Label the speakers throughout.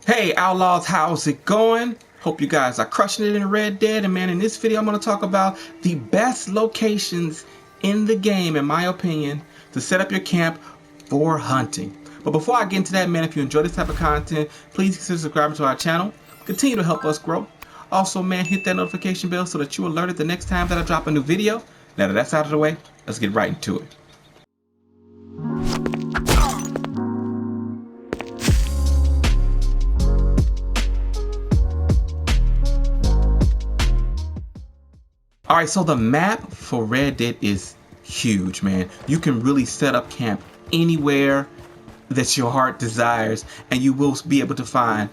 Speaker 1: Hey Outlaws, how's it going? Hope you guys are crushing it in Red Dead. And man, in this video I'm going to talk about the best locations in the game, in my opinion, to set up your camp for hunting. But before I get into that, man, if you enjoy this type of content, please consider subscribing to our channel. Continue to help us grow. Also, man, hit that notification bell so that you're alerted the next time that I drop a new video. Now that that's out of the way, let's get right into it. Alright, so the map for Red Dead is huge, man. You can really set up camp anywhere that your heart desires, and you will be able to find,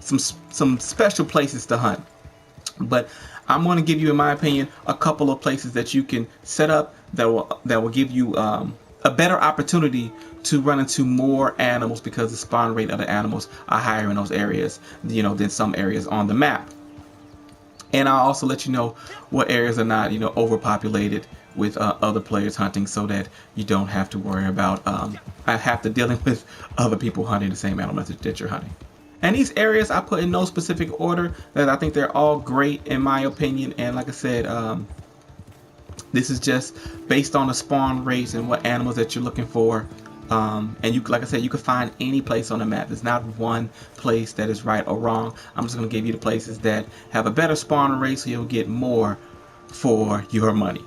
Speaker 1: some special places to hunt. But I'm going to give you, in my opinion, a couple of places that you can set up that will give you a better opportunity to run into more animals, because the spawn rate of the animals are higher in those areas, than some areas on the map. And I'll also let you know what areas are not, overpopulated with other players hunting, so that you don't have to worry about dealing with other people hunting the same animals that you're hunting. And these areas I put in no specific order, that I think they're all great in my opinion. And like I said, this is just based on the spawn rates and what animals that you're looking for. And like I said, you can find any place on the map. There's not one place that is right or wrong. I'm just going to give you the places that have a better spawn rate, so you'll get more for your money.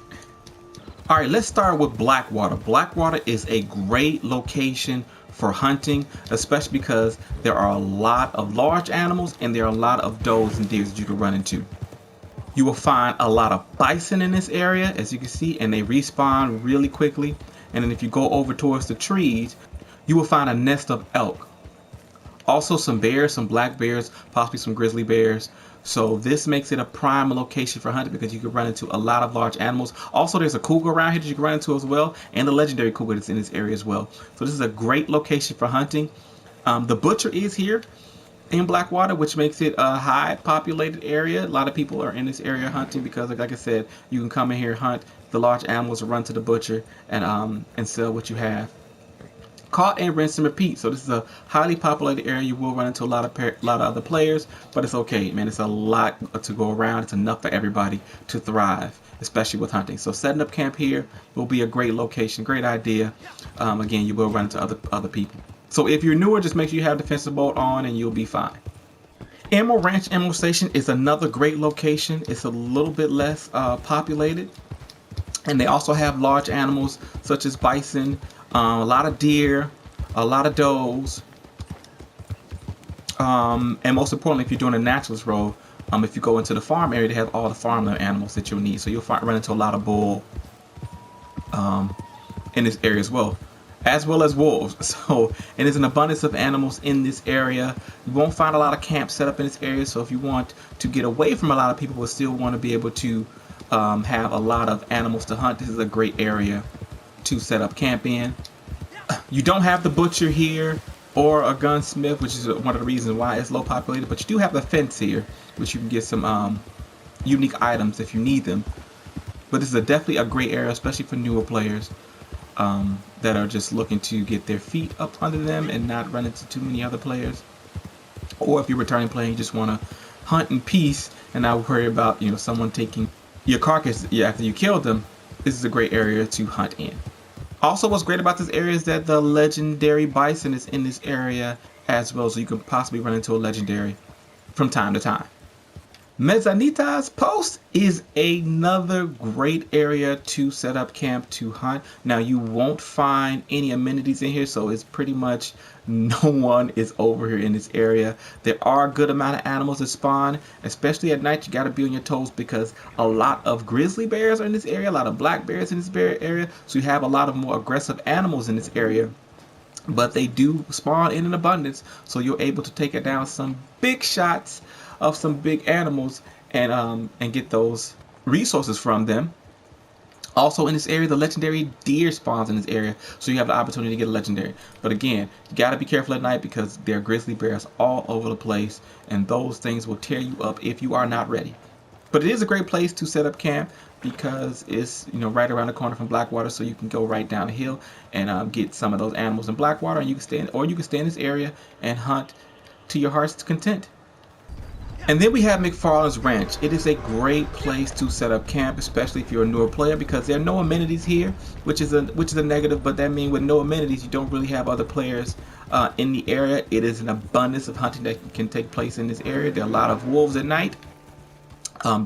Speaker 1: All right, let's start with Blackwater. Blackwater is a great location for hunting, especially because there are a lot of large animals and there are a lot of does and deers that you can run into. You will find a lot of bison in this area, as you can see, and they respawn really quickly. And then if you go over towards the trees, you will find a nest of elk. Also some bears, some black bears, possibly some grizzly bears. So this makes it a prime location for hunting, because you can run into a lot of large animals. Also, there's a cougar around here that you can run into as well, and the legendary cougar that's in this area as well. So this is a great location for hunting. The butcher is here in Blackwater, which makes it a high populated area. A lot of people are in this area hunting because, like I said, you can come in here, hunt the large animals, run to the butcher, and sell what you have. Caught and rinse and repeat. So this is a highly populated area. You will run into a lot of other players, but it's okay, man. It's a lot to go around. It's enough for everybody to thrive, especially with hunting. So setting up camp here will be a great location, great idea. Again, you will run into other people. So if you're newer, just make sure you have defensive bolt on and you'll be fine. Emerald Ranch Emerald Station is another great location. It's a little bit less populated, and they also have large animals such as bison, a lot of deer, a lot of does, and most importantly, if you're doing a naturalist role, if you go into the farm area, they have all the farmland animals that you'll need. So you'll run into a lot of bull in this area as well as wolves. So, and there's an abundance of animals in this area. You won't find a lot of camps set up in this area. So if you want to get away from a lot of people but still want to be able to have a lot of animals to hunt, this is a great area to set up camp in. You don't have the butcher here or a gunsmith, which is one of the reasons why it's low populated, but you do have the fence here, which you can get some unique items if you need them. But this is definitely a great area, especially for newer players that are just looking to get their feet up under them and not run into too many other players. Or if you're a returning player, you just want to hunt in peace and not worry about someone taking your carcass after you killed them. This is a great area to hunt in. Also, what's great about this area is that the legendary bison is in this area as well, so you can possibly run into a legendary from time to time. Manzanita Post is another great area to set up camp to hunt. Now, you won't find any amenities in here, so it's pretty much no one is over here in this area. There are a good amount of animals that spawn, especially at night. You got to be on your toes, because a lot of grizzly bears are in this area, a lot of black bears in this area, so you have a lot of more aggressive animals in this area. But they do spawn in an abundance, so you're able to take it down some big shots of some big animals and get those resources from them. Also in this area, the legendary deer spawns in this area, so you have the opportunity to get a legendary. But again, you got to be careful at night, because there are grizzly bears all over the place, and those things will tear you up if you are not ready. But it is a great place to set up camp, because it's right around the corner from Blackwater, so you can go right down the hill and get some of those animals in Blackwater, and you can stay in this area and hunt to your heart's content. And then we have MacFarlane's Ranch. It is a great place to set up camp, especially if you're a newer player, because there are no amenities here, which is a negative. But that means with no amenities, you don't really have other players in the area. It is an abundance of hunting that can take place in this area. There are a lot of wolves at night,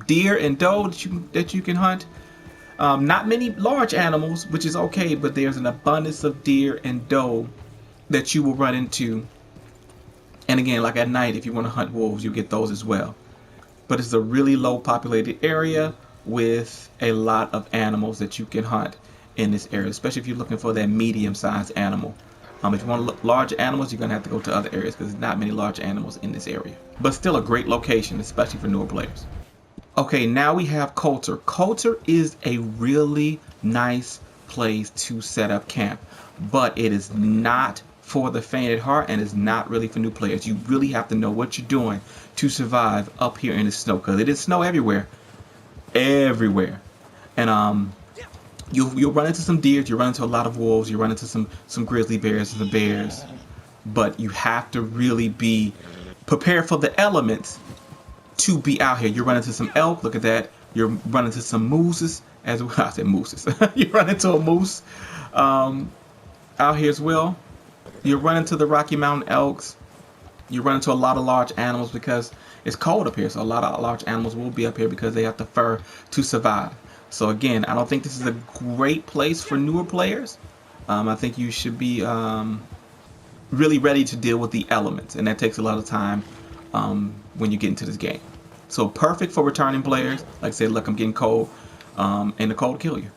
Speaker 1: deer and doe that you can hunt. Not many large animals, which is okay, but there's an abundance of deer and doe that you will run into. And again, like at night, if you want to hunt wolves, you get those as well. But it's a really low populated area with a lot of animals that you can hunt in this area, especially if you're looking for that medium-sized animal. If you want large animals, you're going to have to go to other areas because there's not many large animals in this area. But still a great location, especially for newer players. Okay, now we have Colter. Colter is a really nice place to set up camp, but it is not for the faint at heart and is not really for new players. You really have to know what you're doing to survive up here in the snow, because it is snow everywhere. And you'll run into some deer, you run into a lot of wolves, you run into some grizzly bears and the bears, but you have to really be prepared for the elements to be out here. You run into some elk, look at that. You're running into some mooses, as well. I said mooses. You run into a moose out here as well. You run into the Rocky Mountain elks. You run into a lot of large animals because it's cold up here. So a lot of large animals will be up here because they have the fur to survive. So again, I don't think this is a great place for newer players. I think you should be really ready to deal with the elements, and that takes a lot of time when you get into this game. So perfect for returning players. Like I said, look, I'm getting cold, and the cold will kill you.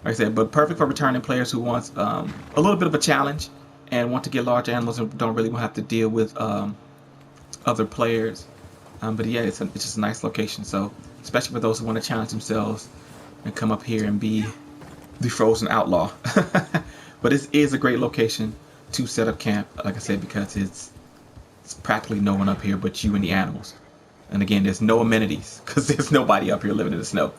Speaker 1: Like I said, but perfect for returning players who wants a little bit of a challenge and want to get large animals and don't really want to have to deal with other players. But yeah, it's just a nice location. So especially for those who want to challenge themselves and come up here and be the frozen outlaw. But it is a great location to set up camp, like I said, because it's practically no one up here but you and the animals. And again, there's no amenities because there's nobody up here living in the snow.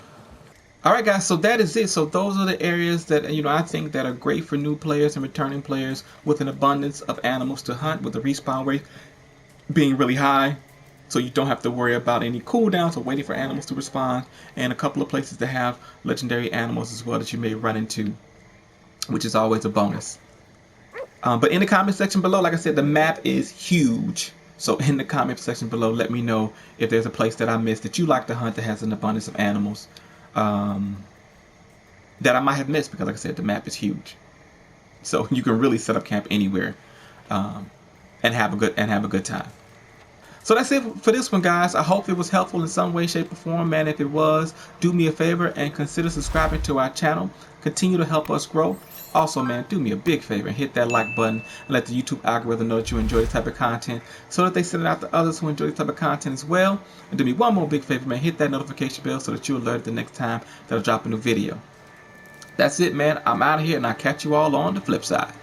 Speaker 1: Alright guys, so that is it. So those are the areas that I think that are great for new players and returning players, with an abundance of animals to hunt, with the respawn rate being really high, so you don't have to worry about any cooldowns or waiting for animals to respawn, and a couple of places to have legendary animals as well that you may run into, which is always a bonus. But in the comment section below, like I said, the map is huge. So in the comment section below, let me know if there's a place that I missed that you like to hunt that has an abundance of animals that I might have missed, because like I said, the map is huge. So you can really set up camp anywhere and have a good time. So that's it for this one, guys. I hope it was helpful in some way, shape, or form, man. If it was, do me a favor and consider subscribing to our channel. Continue to help us grow. Also, man, do me a big favor and hit that like button and let the YouTube algorithm know that you enjoy this type of content, so that they send it out to others who enjoy this type of content as well. And do me one more big favor, man. Hit that notification bell so that you're alerted the next time that I drop a new video. That's it, man. I'm out of here, and I'll catch you all on the flip side.